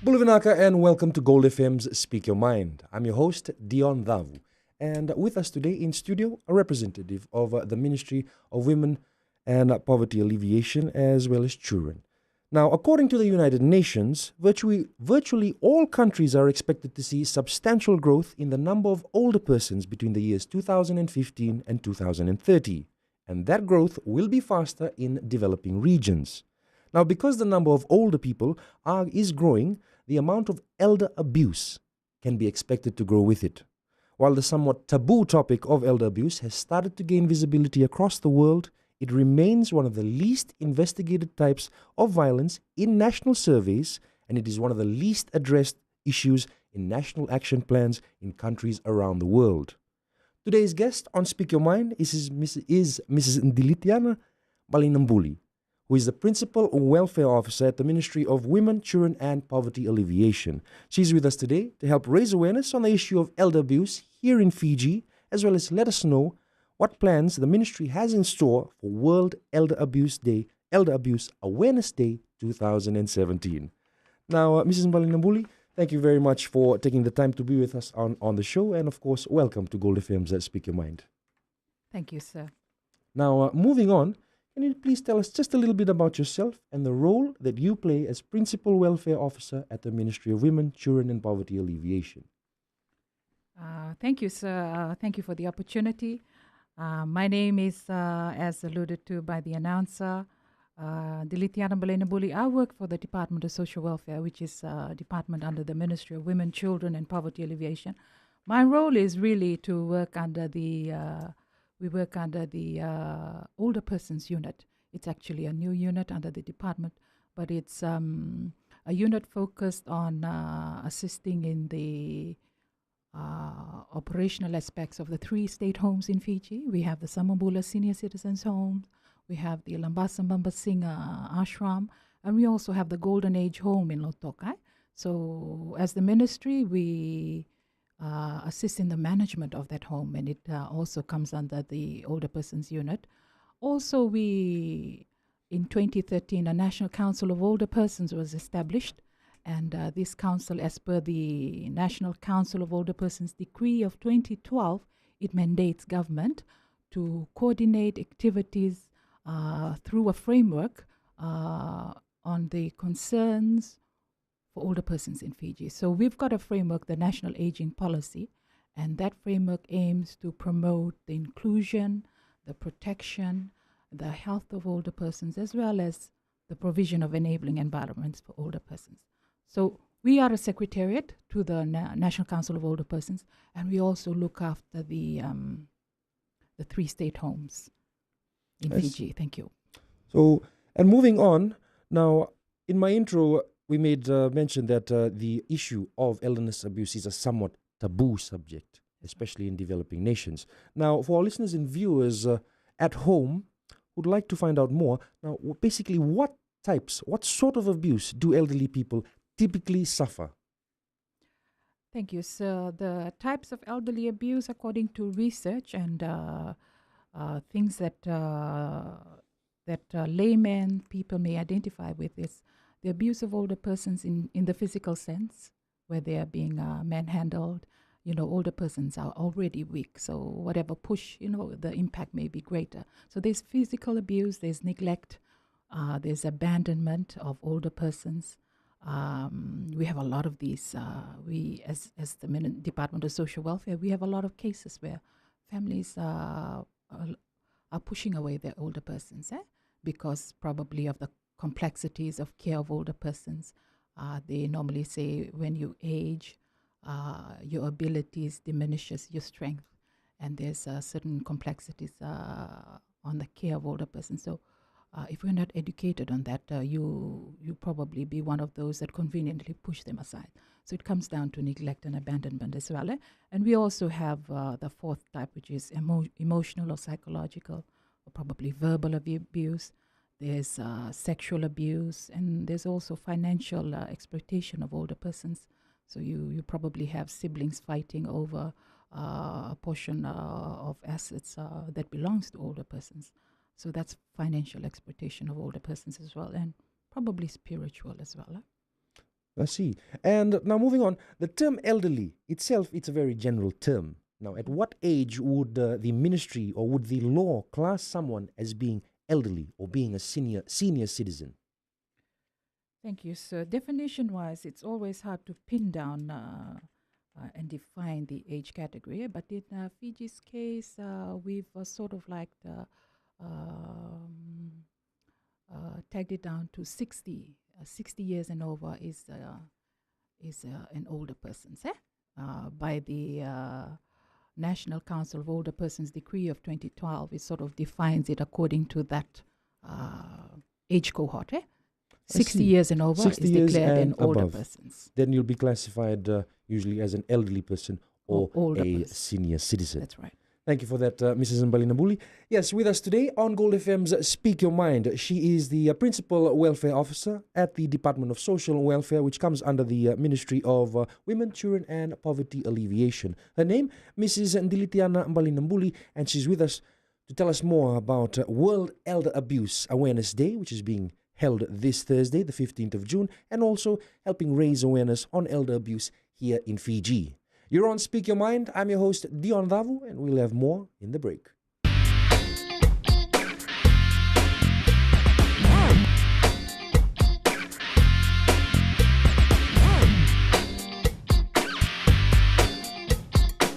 Bulavinaka and welcome to Gold FM's Speak Your Mind. I'm your host, Dion Davu. And with us today in studio, a representative of the Ministry of Women and Poverty Alleviation as well as children. Now, according to the United Nations, virtually all countries are expected to see substantial growth in the number of older persons between the years 2015 and 2030. And that growth will be faster in developing regions. Now, because the number of older people is growing, the amount of elder abuse can be expected to grow with it. While the somewhat taboo topic of elder abuse has started to gain visibility across the world, it remains one of the least investigated types of violence in national surveys, and it is one of the least addressed issues in national action plans in countries around the world. Today's guest on Speak Your Mind is Mrs. Ndilitiana Balinambuli, who is the Principal Welfare Officer at the Ministry of Women, Children and Poverty Alleviation. She's with us today to help raise awareness on the issue of elder abuse here in Fiji, as well as let us know what plans the Ministry has in store for World Elder Abuse Awareness Day 2017. Now, Mrs. Balinambuli, thank you very much for taking the time to be with us on the show, and of course, welcome to Gold FM's Speak Your Mind. Thank you, sir. Now, moving on, can you please tell us just a little bit about yourself and the role that you play as Principal Welfare Officer at the Ministry of Women, Children and Poverty Alleviation? Thank you, sir. Thank you for the opportunity. My name is, as alluded to by the announcer, Dilitiana Balenabuli. I work for the Department of Social Welfare, which is a department under the Ministry of Women, Children and Poverty Alleviation. My role is really to work under the Older Persons Unit. It's actually a new unit under the department, but it's a unit focused on assisting in the operational aspects of the 3 state homes in Fiji. We have the Samambula Senior Citizens Home, we have the Lambasa Mbambasinga Ashram, and we also have the Golden Age Home in Lotokai. So as the ministry, we assist in the management of that home, and it also comes under the Older Persons Unit. Also, in 2013, a National Council of Older Persons was established, and this council, as per the National Council of Older Persons Decree of 2012, it mandates government to coordinate activities through a framework on the concerns for older persons in Fiji. So we've got a framework, the National Aging Policy, and that framework aims to promote the inclusion, the protection, the health of older persons, as well as the provision of enabling environments for older persons. So we are a secretariat to the National Council of Older Persons, and we also look after the 3 state homes in Fiji. Thank you. So, and moving on, now, in my intro, we made mention that the issue of elderness abuse is a somewhat taboo subject, especially in developing nations. Now, for our listeners and viewers at home who'd like to find out more, now, basically, what sort of abuse do elderly people typically suffer? Thank you. So the types of elderly abuse, according to research and things that laymen people may identify with, is the abuse of older persons in the physical sense, where they are being manhandled. Older persons are already weak, so whatever push, the impact may be greater. So there's physical abuse, there's neglect, there's abandonment of older persons. We have a lot of these. We, as the Department of Social Welfare, we have a lot of cases where families are pushing away their older persons, because probably of the complexities of care of older persons. They normally say when you age, your abilities diminishes your strength, and there's certain complexities on the care of older persons. So if we're not educated on that, you probably be one of those that conveniently push them aside. So it comes down to neglect and abandonment as well. And we also have the 4th type, which is emotional or psychological, or probably verbal abuse. There's sexual abuse, and there's also financial exploitation of older persons. So you probably have siblings fighting over a portion of assets that belongs to older persons. So that's financial exploitation of older persons as well, and probably spiritual as well. I see. And now moving on, the term elderly itself, it's a very general term. Now, at what age would the ministry or would the law class someone as being elderly or being a senior citizen? Thank you, sir. Definition-wise, it's always hard to pin down and define the age category. But in Fiji's case, we've sort of like tagged it down to 60. 60 years and over is an older person, by the National Council of Older Persons Decree of 2012. It sort of defines it according to that age cohort. 60 years and over 60 is years declared an and older above. persons. Then you'll be classified usually as an elderly person or older a person. senior citizen. That's right. Thank you for that, Mrs. Mbalinambuli. Yes, with us today on Gold FM's Speak Your Mind. She is the Principal Welfare Officer at the Department of Social Welfare, which comes under the Ministry of Women, Children and Poverty Alleviation. Her name, Mrs. Ndilitiana Mbalinambuli, and she's with us to tell us more about World Elder Abuse Awareness Day, which is being held this Thursday, the 15th of June, and also helping raise awareness on elder abuse here in Fiji. You're on Speak Your Mind. I'm your host, Dion Davu, and we'll have more in the break.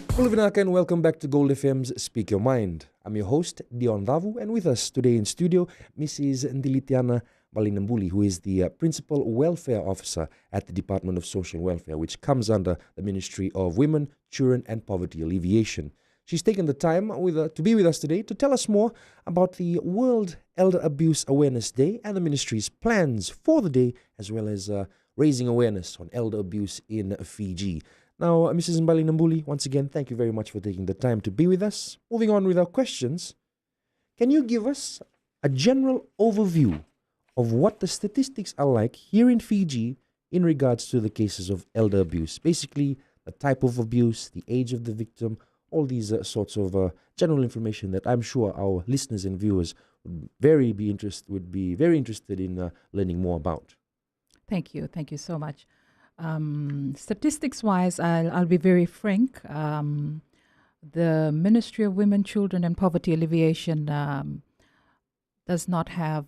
Pulavinaka, and welcome back to Gold FM's Speak Your Mind. I'm your host, Dion Davu, and with us today in studio, Mrs. Ndilitiana Mbalinambuli, who is the Principal Welfare Officer at the Department of Social Welfare, which comes under the Ministry of Women, Children and Poverty Alleviation. She's taken the time to be with us today to tell us more about the World Elder Abuse Awareness Day and the Ministry's plans for the day, as well as raising awareness on elder abuse in Fiji. Now, Mrs. Mbalinambuli, once again, thank you very much for taking the time to be with us. Moving on with our questions, can you give us a general overview of what the statistics are like here in Fiji in regards to the cases of elder abuse? Basically, the type of abuse, the age of the victim, all these sorts of general information that I'm sure our listeners and viewers would be very interested in learning more about. Thank you so much. Statistics-wise, I'll be very frank. The Ministry of Women, Children and Poverty Alleviation does not have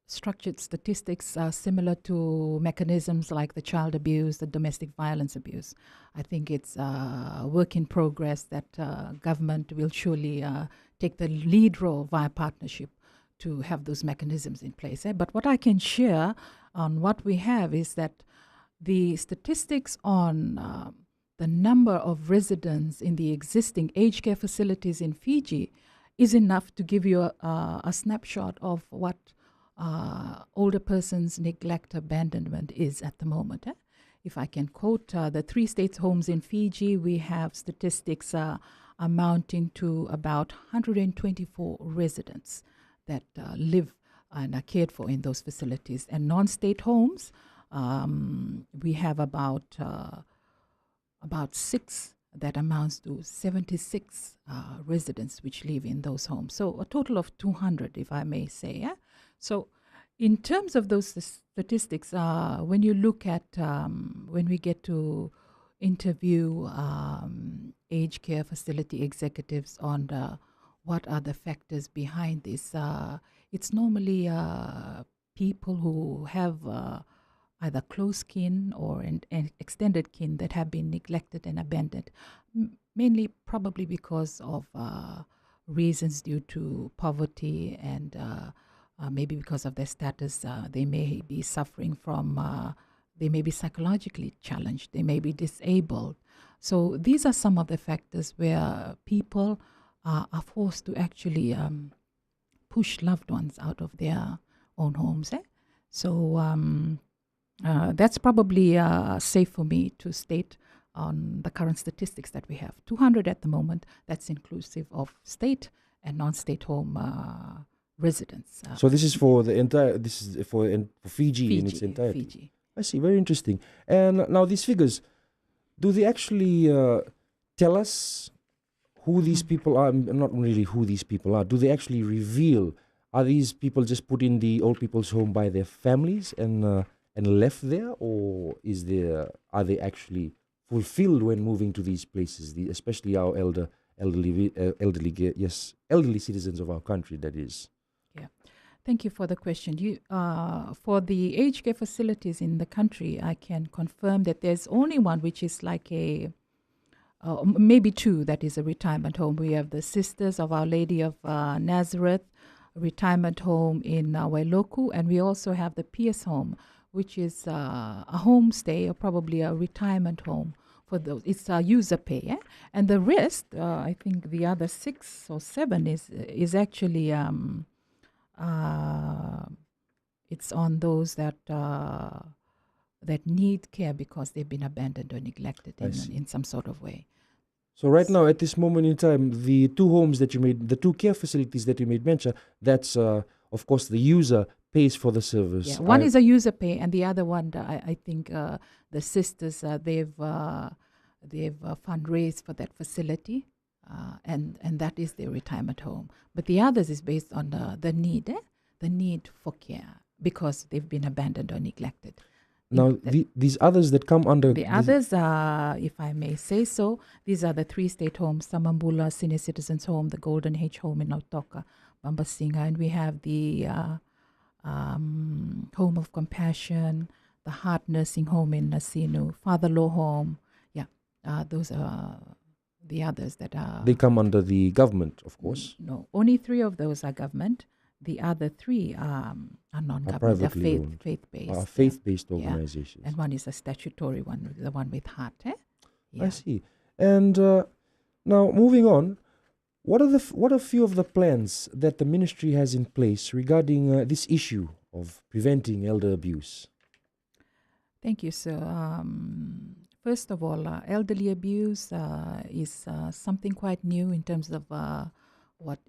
structured statistics similar to mechanisms like the child abuse, the domestic violence abuse. I think it's a work in progress that government will surely take the lead role via partnership to have those mechanisms in place. But what I can share on what we have is that the statistics on the number of residents in the existing aged care facilities in Fiji is enough to give you a snapshot of what older persons neglect abandonment is at the moment. If I can quote the 3 state homes in Fiji, we have statistics amounting to about 124 residents that live and are cared for in those facilities. And non-state homes, we have about 6, that amounts to 76 residents which live in those homes. So a total of 200, if I may say. Yeah? So in terms of those statistics, when you look at, when we get to interview aged care facility executives on what are the factors behind this, it's normally people who have either close kin or an extended kin that have been neglected and abandoned, mainly probably because of reasons due to poverty and maybe because of their status. They may be suffering from, they may be psychologically challenged, they may be disabled. So these are some of the factors where people are forced to actually push loved ones out of their own homes. So that's probably safe for me to state on the current statistics that we have. 200 at the moment, that's inclusive of state and non-state home residents. So this is for the entire, this is for Fiji in its entirety. Fiji. I see, very interesting. And now these figures, do they actually tell us who these people are? Not really who these people are. Do they actually reveal are these people just put in the old people's home by their families and left there, or are they actually fulfilled when moving to these places? Especially our elderly citizens of our country. That is. Yeah. Thank you for the question. For the aged care facilities in the country, I can confirm that there's only one which is like maybe two, that is a retirement home. We have the Sisters of Our Lady of Nazareth retirement home in Wailoku, and we also have the PS home, which is a homestay or probably a retirement home for those. It's user pay, and the rest, I think the other 6 or 7 is actually it's on those that need care because they've been abandoned or neglected in some sort of way. So right now, at this moment in time, the two homes that you made, the two care facilities that you made mention, that's of course the user pays for the service. Yeah, one is a user pay, and the other one, I think the sisters they've fundraised for that facility, and that is their retirement home. But the others is based on the need for care because they've been abandoned or neglected. Now, these others that come under... The others, if I may say so, these are the 3 state homes, Samambula Senior Citizens Home, the Golden Age Home in Lautoka, Bambasinga, and we have the Home of Compassion, the Heart Nursing Home in Nasinu, Father-Law Home. Yeah, those are the others that are... They come under the government, of course. No, only 3 of those are government. The other 3 are non-government. They're faith-based. Faith-based organizations. Yeah. And one is a statutory one, the one with heart. Yeah. I see. And now, moving on, what are a few of the plans that the ministry has in place regarding this issue of preventing elder abuse? Thank you, sir. First of all, elderly abuse is something quite new in terms of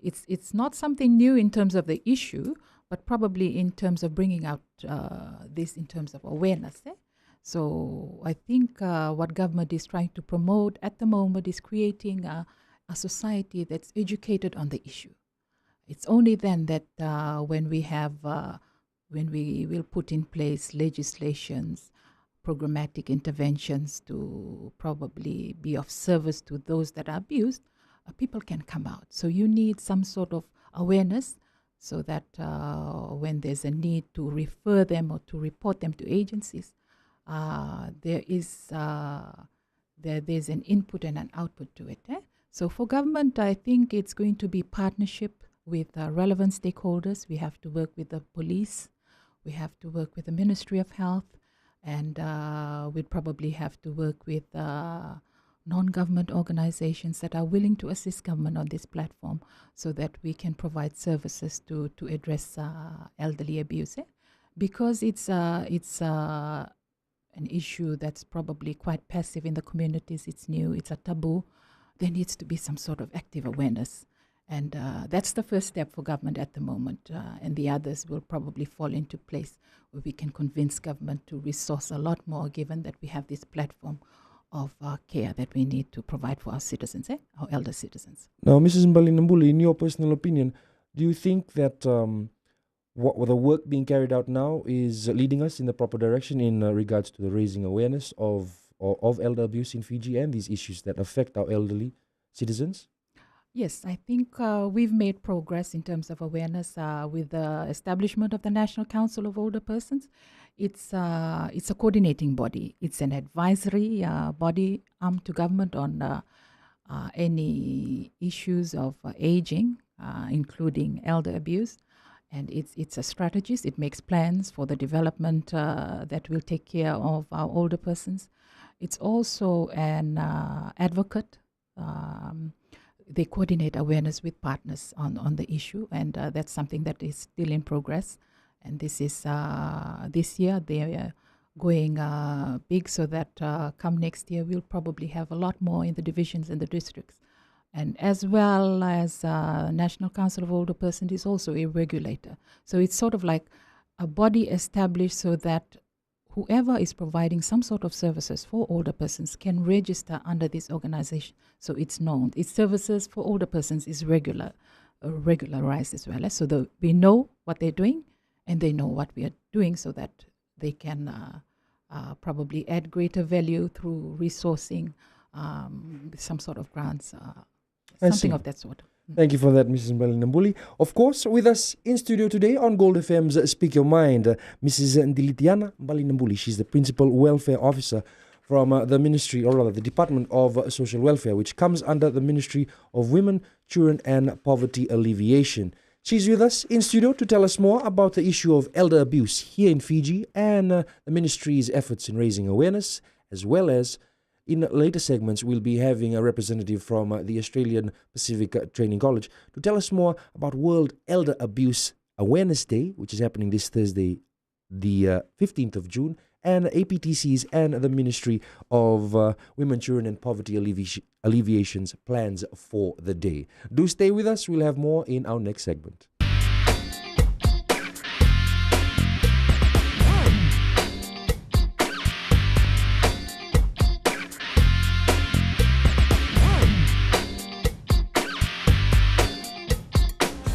it's not something new in terms of the issue, but probably in terms of bringing out this in terms of awareness. So I think what government is trying to promote at the moment is creating a society that's educated on the issue. It's only then that when we will put in place legislations, programmatic interventions to probably be of service to those that are abused, people can come out. So you need some sort of awareness so that when there's a need to refer them or to report them to agencies, there's an input and an output to it. So for government, I think it's going to be partnership with relevant stakeholders. We have to work with the police. We have to work with the Ministry of Health. And we'd probably have to work with non-government organizations that are willing to assist government on this platform so that we can provide services to address elderly abuse. Because it's an issue that's probably quite passive in the communities. It's new, it's a taboo. There needs to be some sort of active awareness. And that's the first step for government at the moment. And the others will probably fall into place where we can convince government to resource a lot more, given that we have this platform of care that we need to provide for our citizens, our elder citizens. Now, Mrs. Mbalinambuli, in your personal opinion, do you think that what the work being carried out now is leading us in the proper direction in regards to the raising awareness of elder abuse in Fiji and these issues that affect our elderly citizens? Yes, I think we've made progress in terms of awareness with the establishment of the National Council of Older Persons. It's a coordinating body. It's an advisory body armed to government on any issues of aging, including elder abuse. And it's a strategist. It makes plans for the development that will take care of our older persons. It's also an advocate. They coordinate awareness with partners on the issue, and that's something that is still in progress. And this is this year they are going big, so that come next year we'll probably have a lot more in the divisions and the districts. And as well as National Council of Older Persons is also a regulator. So it's sort of like a body established so that whoever is providing some sort of services for older persons can register under this organization, so it's known. Its services for older persons is regular, regularized as well. So we know what they're doing, and they know what we are doing, so that they can probably add greater value through resourcing, some sort of grants, I something see. of that sort. Thank you for that, Mrs. Mbalinambuli. Of course, with us in studio today on Gold FM's Speak Your Mind, Mrs. Ndilitiana Mbalinambuli. She's the Principal Welfare Officer from the Ministry, or rather the Department of Social Welfare, which comes under the Ministry of Women, Children and Poverty Alleviation. She's with us in studio to tell us more about the issue of elder abuse here in Fiji and the Ministry's efforts in raising awareness, as well as in later segments, we'll be having a representative from the Australian Pacific Training College to tell us more about World Elder Abuse Awareness Day, which is happening this Thursday, the 15th of June, and APTC's and the Ministry of Women, Children and Poverty Alleviation's plans for the day. Do stay with us. We'll have more in our next segment.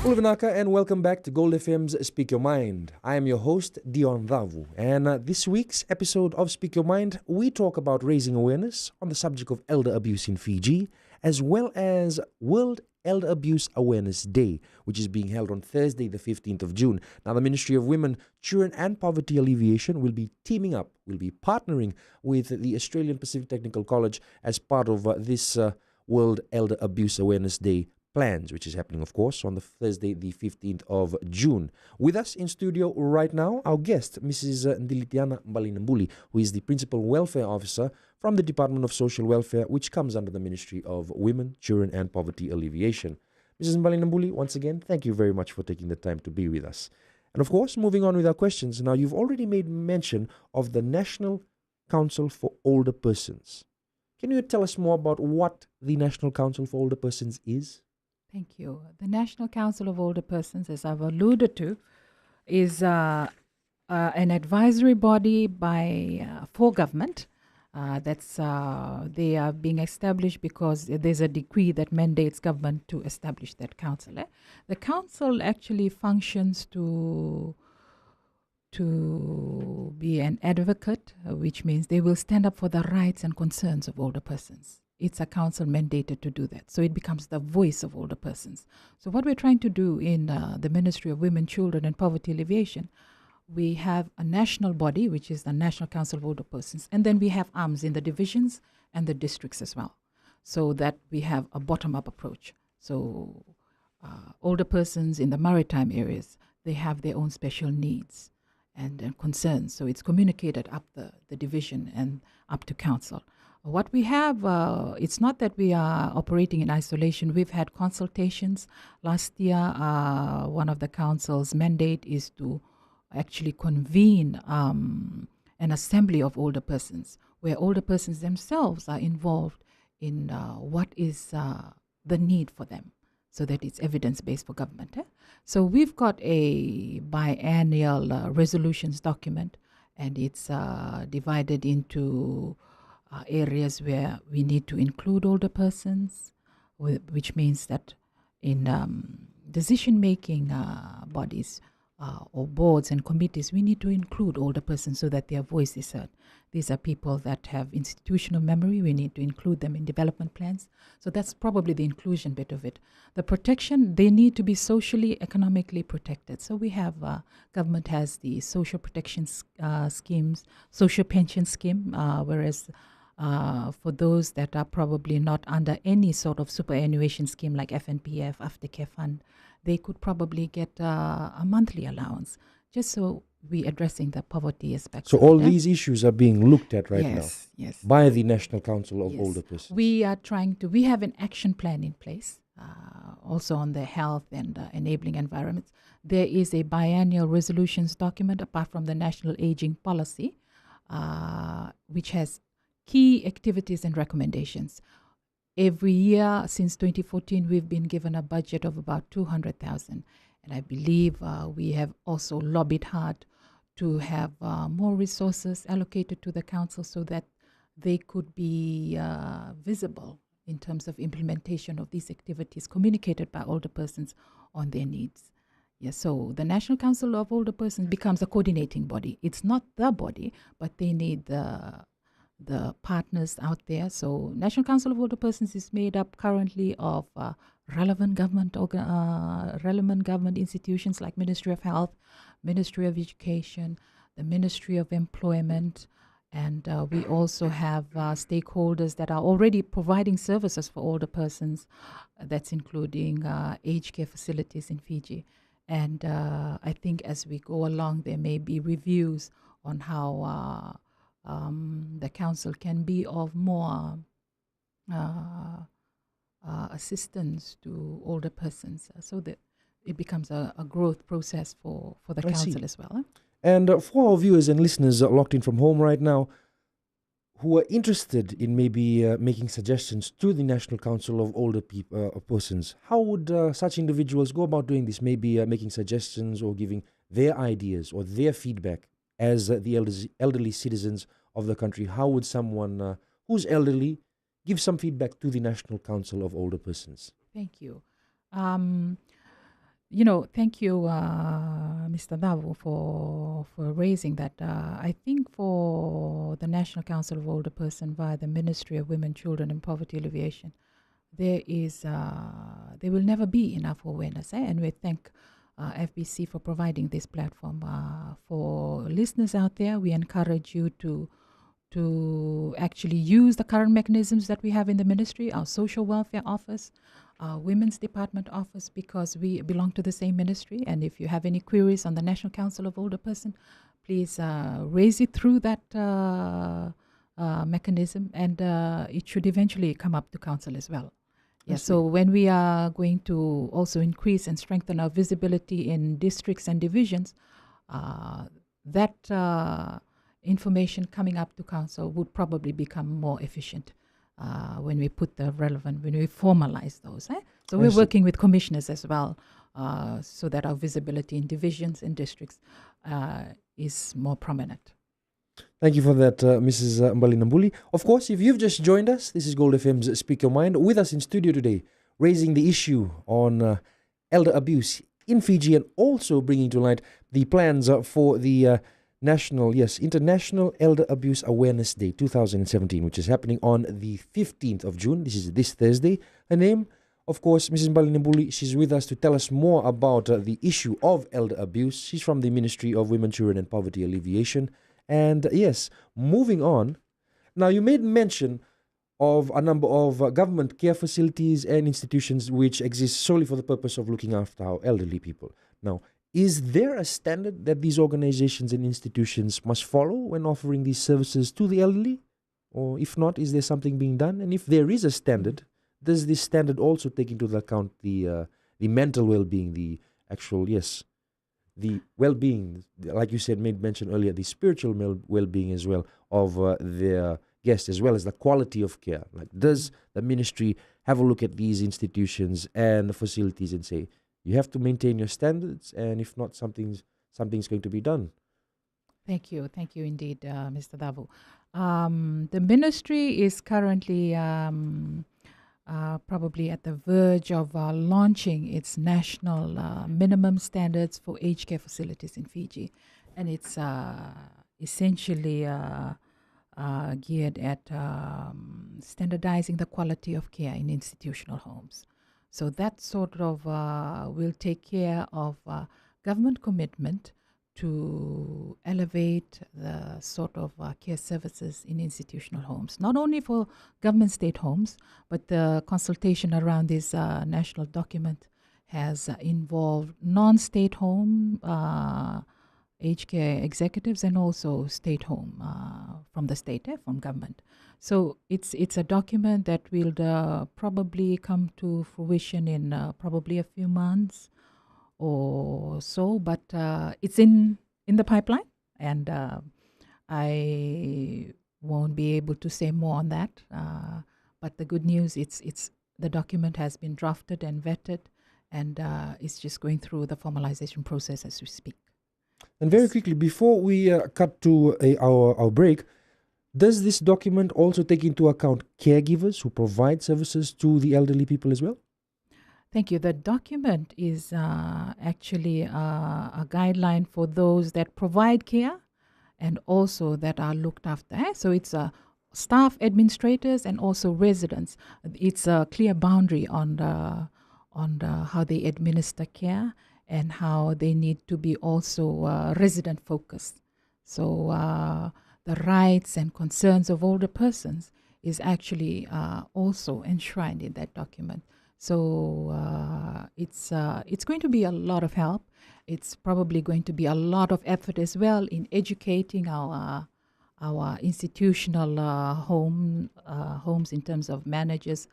Uluvanaka, and welcome back to Gold FM's Speak Your Mind. I am your host, Dion Dhavu, and this week's episode of Speak Your Mind, we talk about raising awareness on the subject of elder abuse in Fiji, as well as World Elder Abuse Awareness Day, which is being held on Thursday, the 15th of June. Now, the Ministry of Women, Children and Poverty Alleviation will be teaming up, will be partnering with the Australian Pacific Technical College as part of this World Elder Abuse Awareness Day plans, which is happening, of course, on the Thursday, the 15th of June. With us in studio right now, our guest, Mrs. Ndilitiana Mbalinambuli, who is the Principal Welfare Officer from the Department of Social Welfare, which comes under the Ministry of Women, Children and Poverty Alleviation. Mrs. Mbalinambuli, once again, thank you very much for taking the time to be with us. And of course, moving on with our questions. Now, you've already made mention of the National Council for Older Persons. Can you tell us more about what the National Council for Older Persons is? Thank you. The National Council of Older Persons, as I've alluded to, is an advisory body for government. They are being established because there's a decree that mandates government to establish that council. The council actually functions to be an advocate, which means they will stand up for the rights and concerns of older persons. It's a council mandated to do that. So it becomes the voice of older persons. So what we're trying to do in the Ministry of Women, Children and Poverty Alleviation, we have a national body, which is the National Council of Older Persons. And then we have arms in the divisions and the districts as well. So that we have a bottom-up approach. So older persons in the maritime areas, they have their own special needs and concerns. So it's communicated up the division and up to council. What we have, it's not that we are operating in isolation. We've had consultations. Last year, one of the council's mandate is to actually convene an assembly of older persons, where older persons themselves are involved in what is the need for them, so that it's evidence-based for government. So we've got a biannual resolutions document, and it's divided into areas where we need to include older persons, which means that in decision-making bodies or boards and committees, we need to include older persons so that their voice is heard. These are people that have institutional memory. We need to include them in development plans. So that's probably the inclusion bit of it. The protection, they need to be socially, economically protected. So we have, government has the social protection schemes, social pension scheme, whereas for those that are probably not under any sort of superannuation scheme like FNPF, Aftercare Fund, they could probably get a monthly allowance, just so we're addressing the poverty aspect. So all these issues are being looked at right now by the National Council of Older Persons. We are we have an action plan in place, also on the health and enabling environments. There is a biannual resolutions document apart from the National Aging Policy, which has key activities and recommendations. Every year since 2014, we've been given a budget of about 200,000. And I believe we have also lobbied hard to have more resources allocated to the council so that they could be visible in terms of implementation of these activities communicated by older persons on their needs. Yes, so the National Council of Older Persons becomes a coordinating body. It's not the body, but they need the partners out there. So National Council of Older Persons is made up currently of relevant government institutions like Ministry of Health, Ministry of Education, the Ministry of Employment, and we also have stakeholders that are already providing services for older persons. That's including aged care facilities in Fiji. And I think as we go along, there may be reviews on how the council can be of more assistance to older persons, so that it becomes a growth process for the I council see. as well. And for our viewers and listeners locked in from home right now, who are interested in maybe making suggestions to the National Council of Older Persons, how would such individuals go about doing this? Maybe making suggestions or giving their ideas or their feedback as the elderly citizens of the country. How would someone who's elderly give some feedback to the National Council of Older Persons? Thank you. Thank you, Mr. Davu, for raising that. I think for the National Council of Older Person via the Ministry of Women, Children and Poverty Alleviation, there will never be enough awareness. And we thank FBC for providing this platform. For listeners out there, we encourage you to actually use the current mechanisms that we have in the ministry, our social welfare office, our women's department office, because we belong to the same ministry. And if you have any queries on the National Council of Older Person, please raise it through that mechanism, and it should eventually come up to council as well. Yeah, so when we are going to also increase and strengthen our visibility in districts and divisions, that information coming up to council would probably become more efficient when we formalize those. So we're working with commissioners as well, so that our visibility in divisions and districts is more prominent. Thank you for that, Mrs. Mbali Nambuli. Of course, if you've just joined us, this is Gold FM's Speak Your Mind. With us in studio today, raising the issue on elder abuse in Fiji, and also bringing to light the plans for the International Elder Abuse Awareness Day 2017, which is happening on the 15th of June. This is this Thursday. Her name, of course, Mrs. Mbali Nambuli. She's with us to tell us more about the issue of elder abuse. She's from the Ministry of Women, Children and Poverty Alleviation. And yes, moving on. Now, you made mention of a number of government care facilities and institutions which exist solely for the purpose of looking after our elderly people. Now, is there a standard that these organizations and institutions must follow when offering these services to the elderly? Or if not, is there something being done? And if there is a standard, does this standard also take into account the mental well-being, the actual, the well-being, like you said, made mention earlier, the spiritual well-being as well of their guests, as well as the quality of care? Like, does the ministry have a look at these institutions and the facilities and say, you have to maintain your standards, and if not, something's going to be done? Thank you indeed, Mr. Davu. The ministry is currently probably at the verge of launching its national minimum standards for aged care facilities in Fiji. And it's essentially geared at standardizing the quality of care in institutional homes. So that sort of will take care of government commitment to elevate the sort of care services in institutional homes, not only for government state homes, but the consultation around this national document has involved non-state home aged care executives and also state home from the state, from government. So it's a document that will probably come to fruition in probably a few months or so, but it's in the pipeline, and I won't be able to say more on that. But the good news, it's the document has been drafted and vetted, and it's just going through the formalization process as we speak. And very quickly, before we cut to our break, Does this document also take into account caregivers who provide services to the elderly people as well? Thank you. The document is actually a guideline for those that provide care and also that are looked after. So it's staff, administrators, and also residents. It's a clear boundary on how they administer care and how they need to be also resident focused. So the rights and concerns of older persons is actually also enshrined in that document. So it's going to be a lot of help. It's probably going to be a lot of effort as well in educating our institutional homes in terms of managers,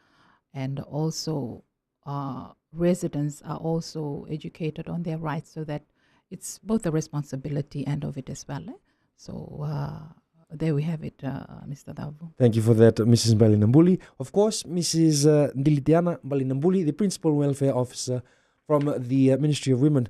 and also residents are also educated on their rights, so that it's both a responsibility and of it as well. So there we have it, Mr. Davu. Thank you for that, Mrs. Balinambuli. Of course, Mrs. Ndilitiana Balinambuli, the Principal Welfare Officer from the Ministry of Women,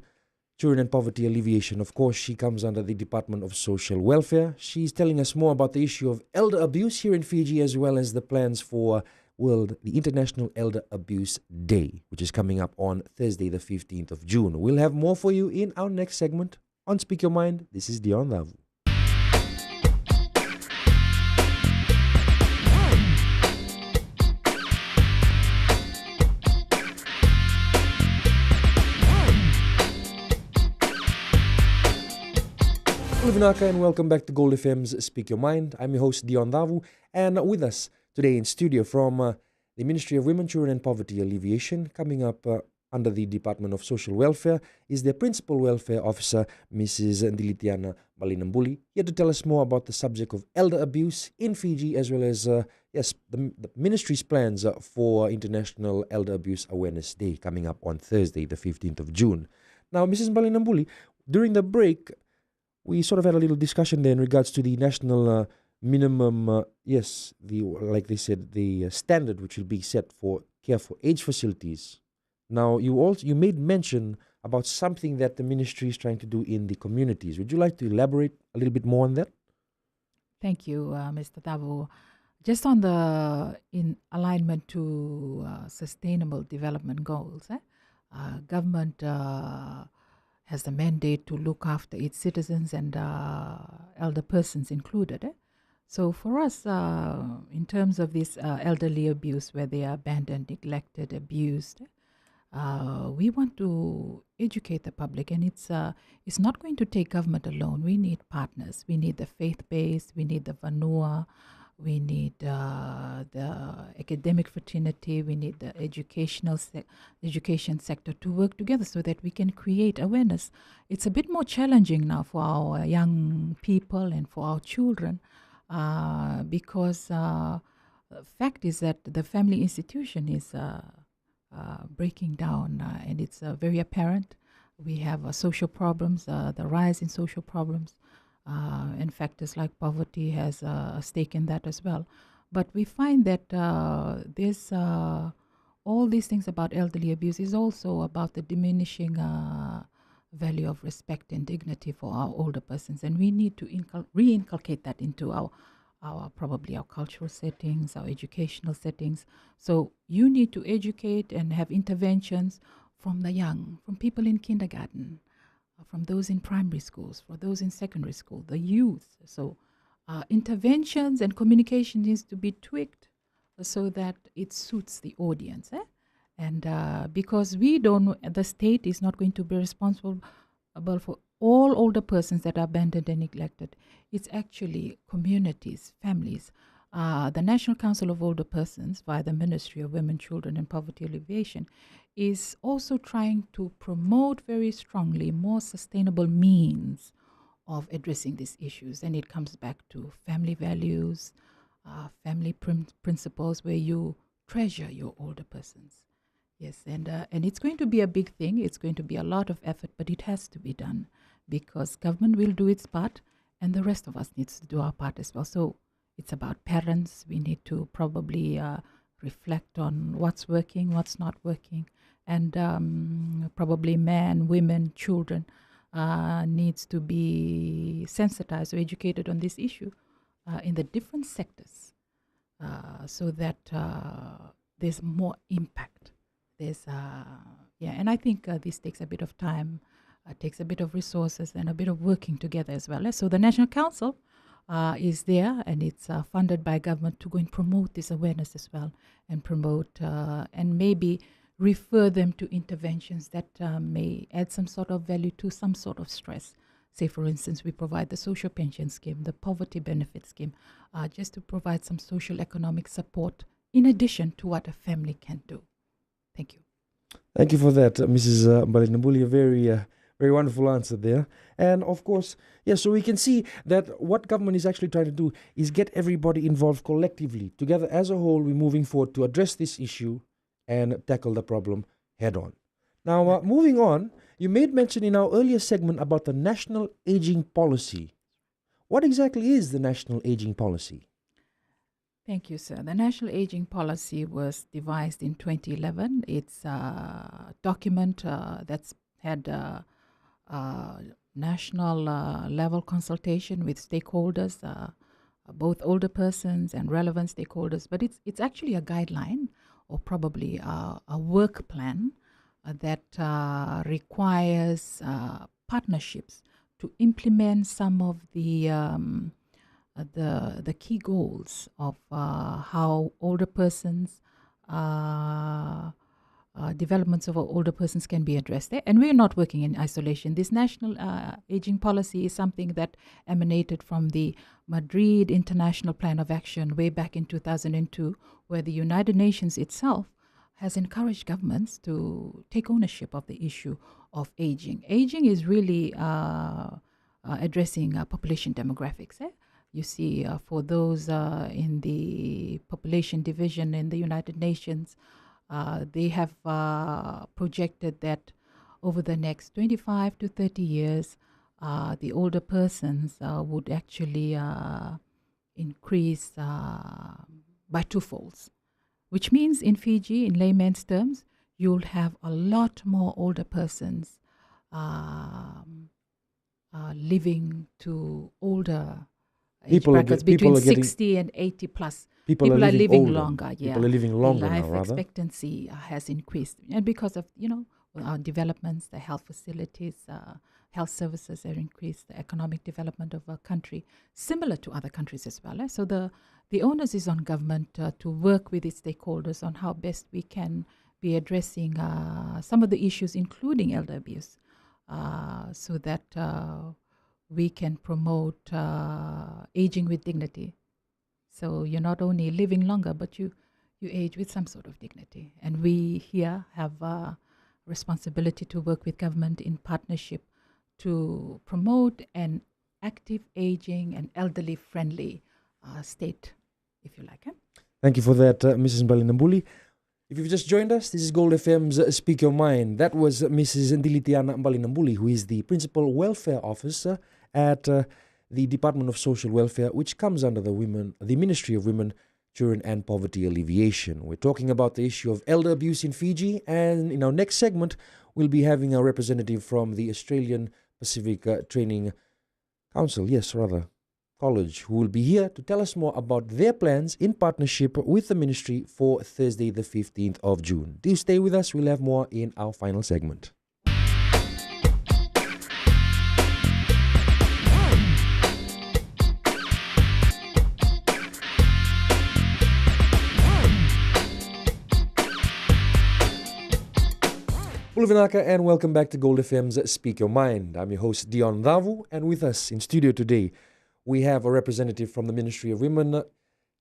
Children and Poverty Alleviation. Of course, she comes under the Department of Social Welfare. She's telling us more about the issue of elder abuse here in Fiji, as well as the plans for the International Elder Abuse Day, which is coming up on Thursday, the 15th of June. We'll have more for you in our next segment on Speak Your Mind. This is Dion Davu. Vinaka, and welcome back to Gold FM's Speak Your Mind. I'm your host, Dion Davu, and with us today in studio from the Ministry of Women, Children and Poverty Alleviation, coming up under the Department of Social Welfare, is their Principal Welfare Officer, Mrs. Ndilitiana Balinambuli, here to tell us more about the subject of elder abuse in Fiji, as well as the Ministry's plans for International Elder Abuse Awareness Day, coming up on Thursday, the 15th of June. Now, Mrs. Balinambuli, during the break, we sort of had a little discussion there in regards to the national minimum, like they said, the standard which will be set for care for aged facilities. Now, you made mention about something that the ministry is trying to do in the communities. Would you like to elaborate a little bit more on that? Thank you, Mr. Davu. Just in alignment to sustainable development goals, government has the mandate to look after its citizens and elder persons included. So for us, in terms of this elderly abuse, where they are abandoned, neglected, abused, we want to educate the public, and it's not going to take government alone. We need partners. We need the faith-based, we need the Vanua, we need the academic fraternity, we need the education sector to work together so that we can create awareness. It's a bit more challenging now for our young people and for our children because the fact is that the family institution is breaking down and it's very apparent. We have social problems, the rise in social problems. And factors like poverty has a stake in that as well. But we find that there's all these things about elderly abuse is also about the diminishing value of respect and dignity for our older persons. And we need to re-inculcate that into our probably our cultural settings, our educational settings. So you need to educate and have interventions from the young, from people in kindergarten, from those in primary schools, for those in secondary school, the youth. So interventions and communication needs to be tweaked so that it suits the audience. And because we don't know, the state is not going to be responsible for all older persons that are abandoned and neglected. It's actually communities, families. The National Council of Older Persons, via the Ministry of Women, Children and Poverty Alleviation, is also trying to promote very strongly more sustainable means of addressing these issues. And it comes back to family values, family principles, where you treasure your older persons. Yes, and it's going to be a big thing. It's going to be a lot of effort, but it has to be done because government will do its part and the rest of us needs to do our part as well. So it's about parents. We need to probably reflect on what's working, what's not working. And probably men, women, children needs to be sensitized or educated on this issue in the different sectors so that there's more impact. There's and I think this takes a bit of time, takes a bit of resources and a bit of working together as well. So the National Council is there, and it's funded by government to go and promote this awareness as well, and promote and maybe refer them to interventions that may add some sort of value to some sort of stress. Say, for instance, we provide the social pension scheme, the poverty benefit scheme, just to provide some social economic support in addition to what a family can do. Thank you. Thank you for that, Mrs. Mbalinambuli. A very wonderful answer there. And of course, so we can see that what government is actually trying to do is get everybody involved collectively. Together as a whole, we're moving forward to address this issue and tackle the problem head on. Now, moving on, you made mention in our earlier segment about the National Aging Policy. What exactly is the National Aging Policy? Thank you, sir. The National Aging Policy was devised in 2011. It's a document that's had national level consultation with stakeholders, both older persons and relevant stakeholders. But it's actually a guideline, or probably a work plan that requires partnerships to implement some of the key goals of how older persons, developments of older persons can be addressed there. And we're not working in isolation. This national aging policy is something that emanated from the Madrid International Plan of Action way back in 2002, where the United Nations itself has encouraged governments to take ownership of the issue of aging. Aging is really addressing population demographics. You see, for those in the population division in the United Nations, they have projected that over the next 25 to 30 years, the older persons would actually increase by twofolds, which means in Fiji, in layman's terms, you'll have a lot more older persons living to older age brackets between 60 and 80 plus. People are living longer. Yeah. People are living longer Life now, rather. expectancy has increased. And because of, our developments, the health facilities, health services have increased, the economic development of our country, similar to other countries as well. So the onus is on government to work with its stakeholders on how best we can be addressing some of the issues, including elder abuse, so that we can promote aging with dignity. So you're not only living longer, but you age with some sort of dignity. And we here have a responsibility to work with government in partnership to promote an active aging and elderly friendly state, if you like. Thank you for that, Mrs. Mbalinambuli. If you've just joined us, this is Gold FM's Speak Your Mind. That was Mrs. Ndilitiana Mbalinambuli, who is the Principal Welfare Officer at the Department of Social Welfare, which comes under the Ministry of Women, Children and Poverty Alleviation. We're talking about the issue of elder abuse in Fiji, and in our next segment, we'll be having a representative from the Australian Pacific Training Council, College, who will be here to tell us more about their plans in partnership with the ministry for Thursday, the 15th of June. Do stay with us. We'll have more in our final segment. Puluvinaka, and welcome back to Gold FM's Speak Your Mind. I'm your host, Dion Davu, and with us in studio today, we have a representative from the Ministry of Women,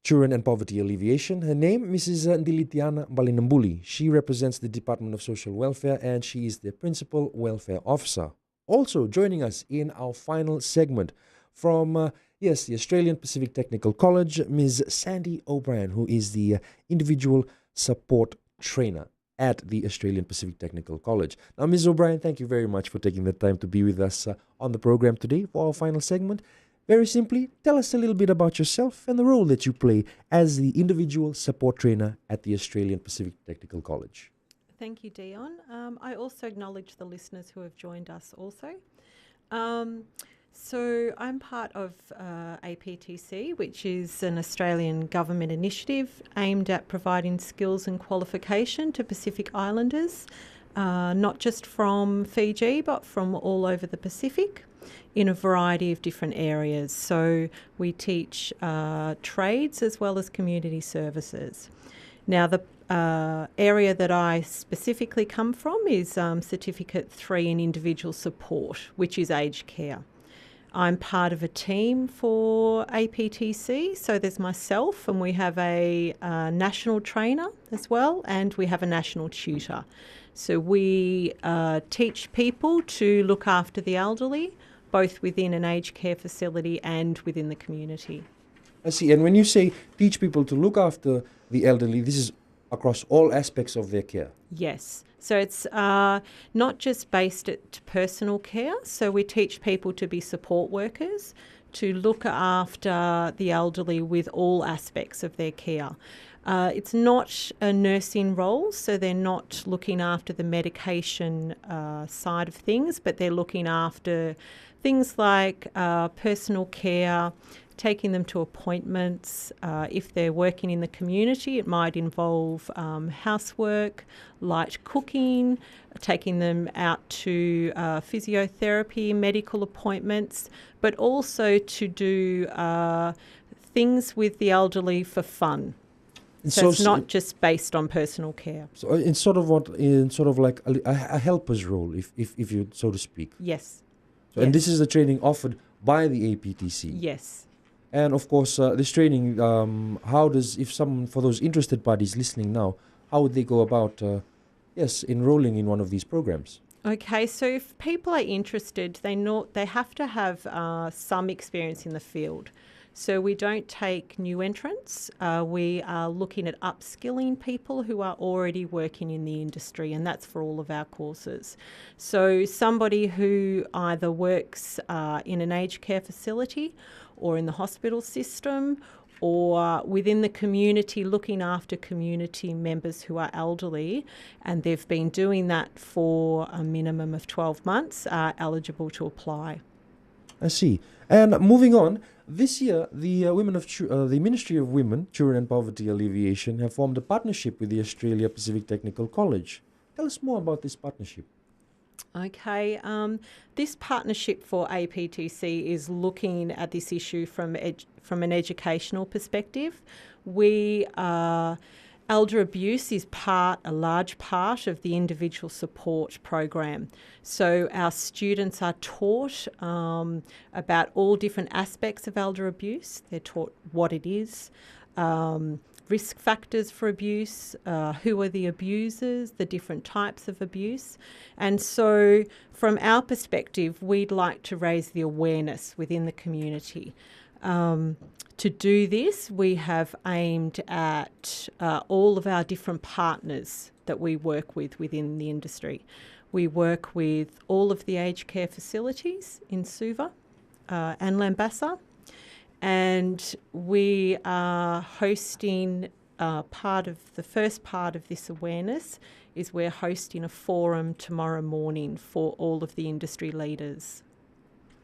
Children and Poverty Alleviation. Her name, Mrs. Ndilitiana Mbalinambuli. She represents the Department of Social Welfare, and she is the Principal Welfare Officer. Also joining us in our final segment from, the Australian Pacific Technical College, Ms. Sandy O'Brien, who is the Individual Support Trainer at the Australian Pacific Technical College. Now, Ms. O'Brien, thank you very much for taking the time to be with us on the program today for our final segment. Very simply, tell us a little bit about yourself and the role that you play as the Individual Support Trainer at the Australian Pacific Technical College. Thank you, Dion. I also acknowledge the listeners who have joined us also. So I'm part of APTC, which is an Australian government initiative aimed at providing skills and qualification to Pacific Islanders, not just from Fiji, but from all over the Pacific in a variety of different areas. So we teach trades as well as community services. Now, the area that I specifically come from is Certificate 3 in Individual Support, which is aged care. I'm part of a team for APTC, so there's myself and we have a national trainer as well, and we have a national tutor. So we teach people to look after the elderly, both within an aged care facility and within the community. I see. And when you say teach people to look after the elderly, this is across all aspects of their care? Yes. So it's not just based at personal care. So we teach people to be support workers, to look after the elderly with all aspects of their care. It's not a nursing role, so they're not looking after the medication side of things, but they're looking after things like personal care, taking them to appointments. If they're working in the community, it might involve housework, light cooking, taking them out to physiotherapy, medical appointments, but also to do things with the elderly for fun. So it's not just based on personal care. So in sort of like a helper's role, if you so to speak. Yes. So, and this is the training offered by the APTC. Yes. And of course, this training, for those interested parties listening now, how would they go about, enrolling in one of these programs? Okay, so if people are interested, they have to have some experience in the field. So we don't take new entrants. We are looking at upskilling people who are already working in the industry, and that's for all of our courses. So somebody who either works in an aged care facility or in the hospital system or within the community, looking after community members who are elderly, and they've been doing that for a minimum of 12 months, are eligible to apply. I see. And moving on, this year, the Ministry of Women, Children and Poverty Alleviation have formed a partnership with the Australia Pacific Technical College. Tell us more about this partnership. Okay, this partnership for APTC is looking at this issue from an educational perspective. Elder abuse is a large part of the individual support program. So our students are taught about all different aspects of elder abuse. They're taught what it is, risk factors for abuse, who are the abusers, the different types of abuse. And so from our perspective, we'd like to raise the awareness within the community. To do this, we have aimed at all of our different partners that we work with within the industry. We work with all of the aged care facilities in Suva and Lambassa, and we are hosting the first part of this awareness is we're hosting a forum tomorrow morning for all of the industry leaders.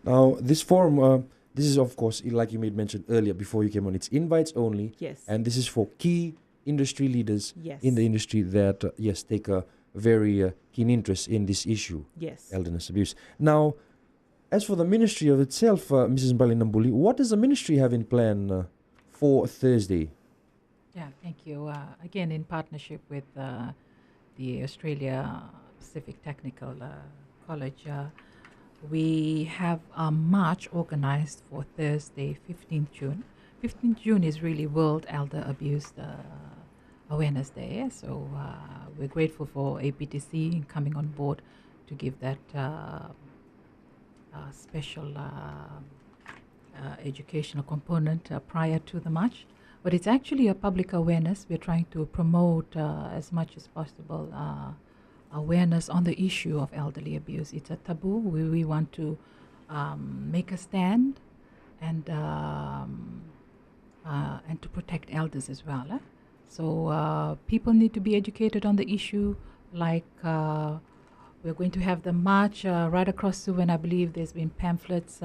Now, this forum... this is, of course, like you made mention earlier before you came on, it's invites only. Yes. And this is for key industry leaders yes. in the industry that, take a very keen interest in this issue, yes. Elderness abuse. Now, as for the ministry of itself, Mrs. Mbalinambuli, what does the ministry have in plan for Thursday? Yeah, thank you. Again, in partnership with the Australia Pacific Technical College, we have a march organized for Thursday, 15th June. 15th June is really World Elder Abuse Awareness Day. So we're grateful for APTC coming on board to give that special educational component prior to the march. But it's actually a public awareness. We're trying to promote as much as possible awareness on the issue of elderly abuse. It's a taboo. We want to make a stand and to protect elders as well. So people need to be educated on the issue, like We're going to have the march right across Suvan. I believe there's been pamphlets,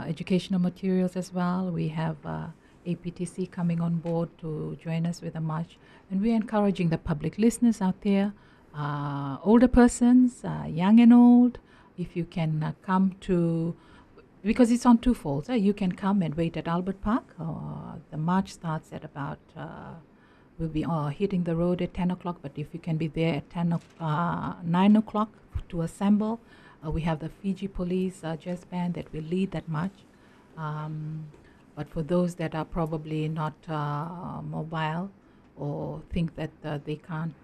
educational materials as well. We have APTC coming on board to join us with the march. And we're encouraging the public listeners out there, older persons, young and old, if you can come to, because it's on two folds. You can come and wait at Albert Park. The march starts at about, we'll be hitting the road at 10 o'clock, but if you can be there at 9 o'clock to assemble, we have the Fiji Police Jazz Band that will lead that march. But for those that are probably not mobile or think that they can't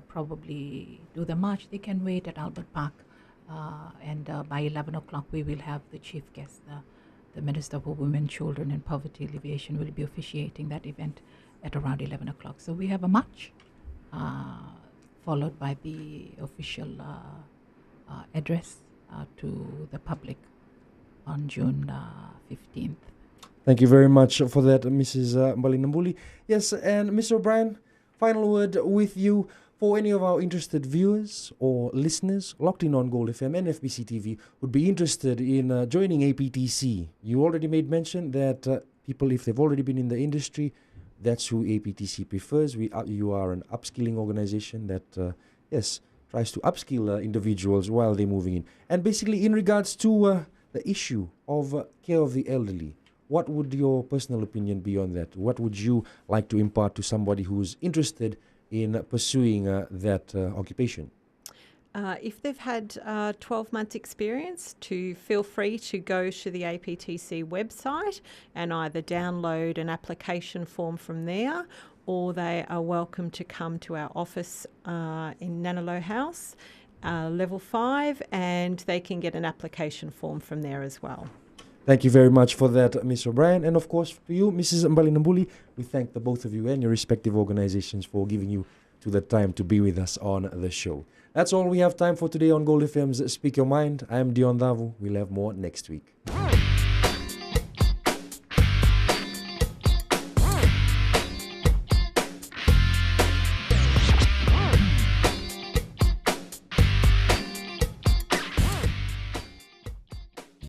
probably do the march, they can wait at Albert Park. And by 11 o'clock, we will have the chief guest, the Minister for Women, Children and Poverty Alleviation will be officiating that event at around 11 o'clock. So we have a march, followed by the official address to the public on June 15th. Thank you very much for that, Mrs. Mbalinambuli. Yes, and Mr. O'Brien, final word with you. For any of our interested viewers or listeners locked in on Gold FM and FBC TV would be interested in joining APTC. You already made mention that people, if they've already been in the industry, that's who APTC prefers. You are an upskilling organization that, yes, tries to upskill individuals while they're moving in. And basically, in regards to the issue of care of the elderly, what would your personal opinion be on that? What would you like to impart to somebody who's interested in pursuing that occupation? If they've had 12 months experience, to feel free to go to the APTC website and either download an application form from there, or they are welcome to come to our office in Nanalo House, level 5, and they can get an application form from there as well. Thank you very much for that, Mr. O'Brien. And of course, to you, Mrs. Mbalinambuli, we thank the both of you and your respective organizations for giving you to the time to be with us on the show. That's all we have time for today on Gold FM's Speak Your Mind. I am Dion Davu. We'll have more next week.